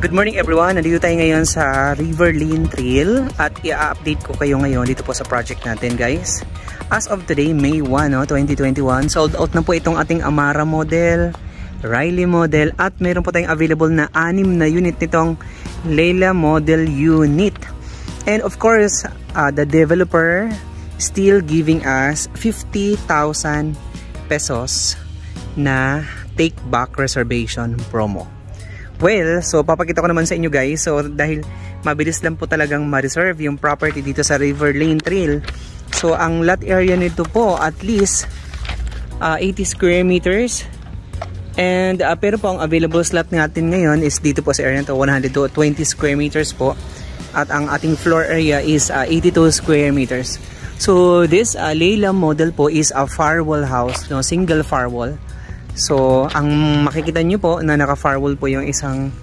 Good morning everyone! Nandito tayo ngayon sa River Lane Trail at i-update ko kayo ngayon dito po sa project natin guys. As of today, May 1, 2021, sold out na po itong ating Amara model, Riley model at mayroon po tayong available na 6 na unit nitong Layla model unit. And of course, the developer still giving us 50,000 pesos na take back reservation promo. Well, so papakita ko naman sa inyo guys. So dahil mabilis lang po talagang ma-reserve yung property dito sa River Lane Trail. So ang lot area nito po at least 80 square meters. And pero po ang available slot natin ngayon is dito po sa area to 120 square meters po. At ang ating floor area is 82 square meters. So this Layla model po is a firewall house, no, single firewall. So, ang makikita nyo po na naka-firewall po yung isang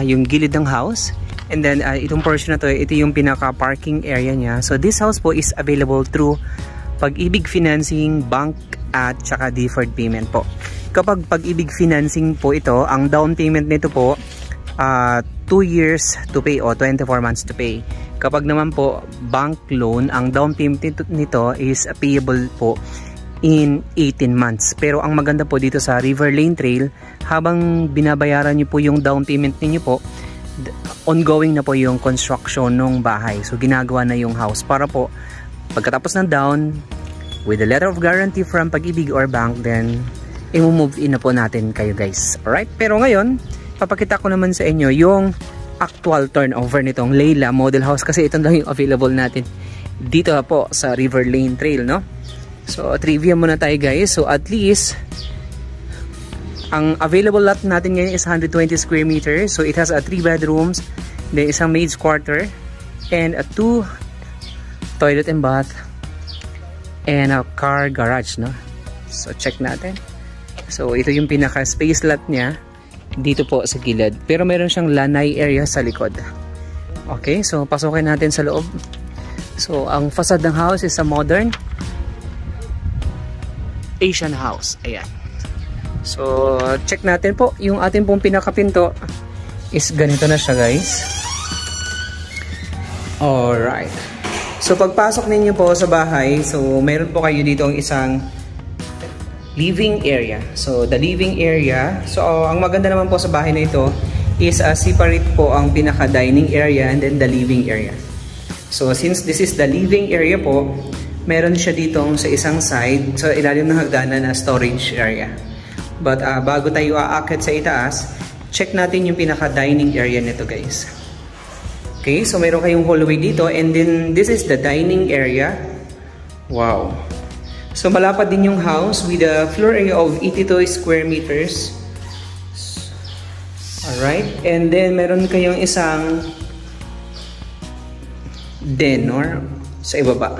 yung gilid ng house. And then, itong portion na to, ito yung pinaka-parking area niya. So, this house po is available through Pag-ibig Financing, bank at saka deferred payment po. Kapag Pag-ibig Financing po ito, ang down payment nito po 2 years to pay o 24 months to pay. Kapag naman po bank loan, ang down payment nito is payable po in 18 months. Pero ang maganda po dito sa River Lane Trail, habang binabayaran nyo po yung down payment niyo po, ongoing na po yung construction ng bahay. So ginagawa na yung house para po pagkatapos ng down, with a letter of guarantee from Pag-ibig or bank, then i-move in na po natin kayo guys. Alright, pero ngayon papakita ko naman sa inyo yung actual turnover nitong Layla model house, kasi ito lang yung available natin dito po sa River Lane Trail, no? So, trivia muna tayo guys. So, at least ang available lot natin ngayon is 120 square meters. So, it has 3 bedrooms, then isang maid's quarter, and 2 toilet and bath, and a car garage, no? So, check natin. So, ito yung pinaka-space lot niya dito po sa gilid. Pero meron siyang lanay area sa likod. Okay, so pasukin natin sa loob. So, ang facade ng house is a modern Asian house. Ayan. So, check natin po. Yung ating pong pinakapinto is ganito na siya guys. Alright. So, pagpasok ninyo po sa bahay, so meron po kayo dito ang isang living area. So, the living area. So, ang maganda naman po sa bahay na ito is separate po ang pinaka-dining area and then the living area. So, since this is the living area po, meron siya ditong sa isang side, so ilalim ng hagdanan na storage area. But bago tayo aakyat sa itaas, check natin yung pinaka-dining area nito guys. Okay, so meron kayong hallway dito and then this is the dining area. Wow. So malapad din yung house with a floor area of 82 square meters. Alright, and then meron kayong isang den or sa ibaba.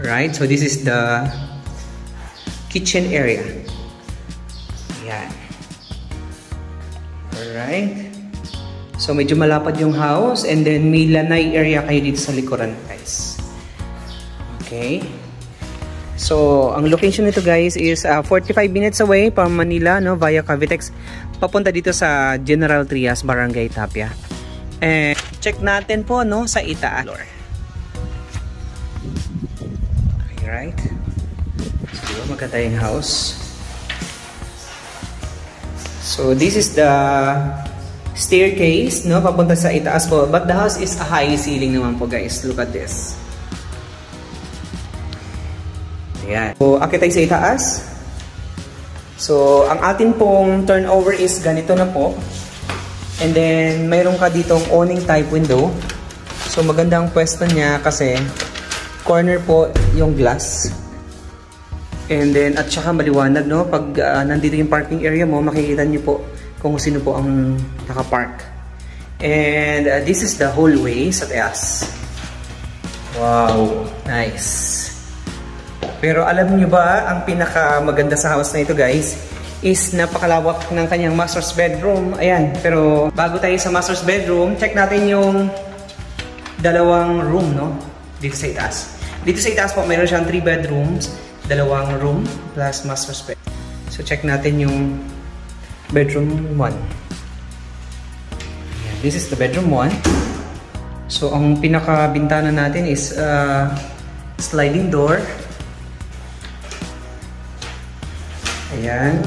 Alright, so this is the kitchen area. Ayan. Alright. So medyo malapad yung house and then may lanay area kayo dito sa likuran guys. Okay. So ang location nito guys is 45 minutes away from Manila, no, via Cavitex. Papunta dito sa General Trias, Barangay Tapia. And check natin po, no, sa itaas. Right? So, diba maganda yung house. So, this is the staircase, no? Papunta sa itaas po. But the house is a high ceiling naman po, guys. Look at this. Ayan. So, akit tayo sa itaas. So, ang atin pong turnover is ganito na po. And then, mayroon ka ditong awning type window. So, magandang pwesto niya kasi corner po yung glass. And then, at saka maliwanag, no? Pag nandito yung parking area mo, makikita nyo po kung sino po ang nakapark. And this is the hallway sa taas. Wow! Nice! Pero alam nyo ba, ang pinaka maganda sa house na ito guys, is napakalawak ng kanyang master's bedroom. Ayan, pero bago tayo sa master's bedroom, check natin yung dalawang room, no? Dito sa itaas. Dito sa itaas po, mayroon siyang 3 bedrooms, 2 room, plus master's bed. So, check natin yung bedroom 1. this is the bedroom 1. So, ang pinaka-bintana natin is sliding door. Ayan.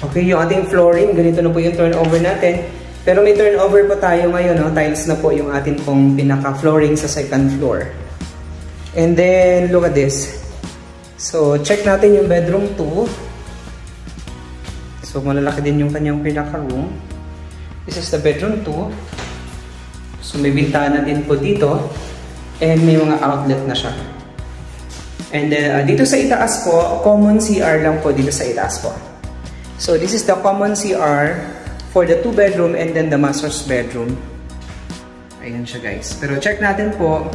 Okay, yung ating flooring, ganito na po yung turnover natin. Pero may turnover pa tayo ngayon, no? Tiles na po yung atin pong pinaka-flooring sa second floor. And then, look at this. So, check natin yung bedroom 2. So, malalaki din yung kanyang pinaka-room. This is the bedroom 2. So, may bintana din po dito. And may mga outlet na siya. And then, dito sa itaas po, common CR lang po dito sa itaas po. So, this is the common CR for the 2 bedroom and then the master's bedroom. Ayan siya guys. Pero check natin po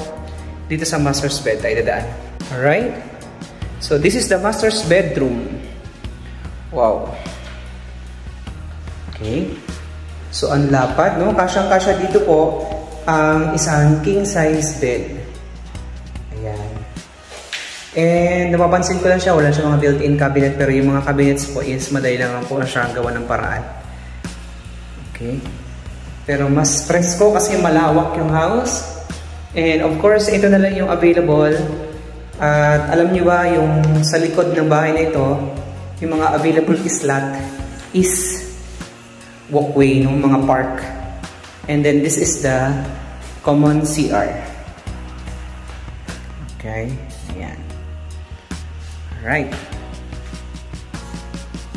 dito sa master's bed tayo dadaan. Alright? So, this is the master's bedroom. Wow. Okay. So, ang lapad, no? Kasyang-kasya dito po ang isang king size bed. Ayan. And napapansin ko lang siya, wala siya mga built-in cabinet, pero yung mga cabinets po is madali lang po na siya gawa ng paraan. Okay. Pero mas presko kasi malawak yung house. And of course, ito na lang yung available. At alam nyo ba, yung sa likod ng bahay na ito, yung mga available slot is walkway, no? Mga park. And then this is the common CR. Okay. Ayan. Right.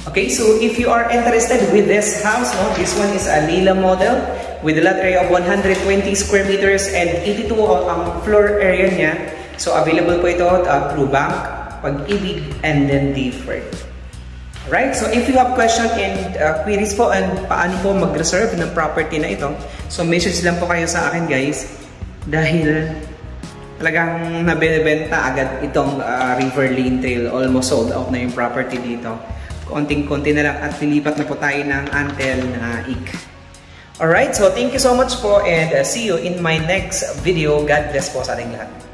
Okay, so if you are interested with this house, no, this one is a Lila model with a lot area of 120 square meters and 82 ang floor area niya. So available po ito through Bank, Pag-ibig, and then Deferred. Alright, so if you have question and queries po and paano po mag-reserve ng property na ito, so message lang po kayo sa akin guys dahil talagang nabebenta agad itong Riverlane Trail. Almost sold out na yung property dito. Konting-konti na lang at lilipat na po tayo ng Antel na IK. Alright, so thank you so much po and see you in my next video. God bless po sa ating lahat.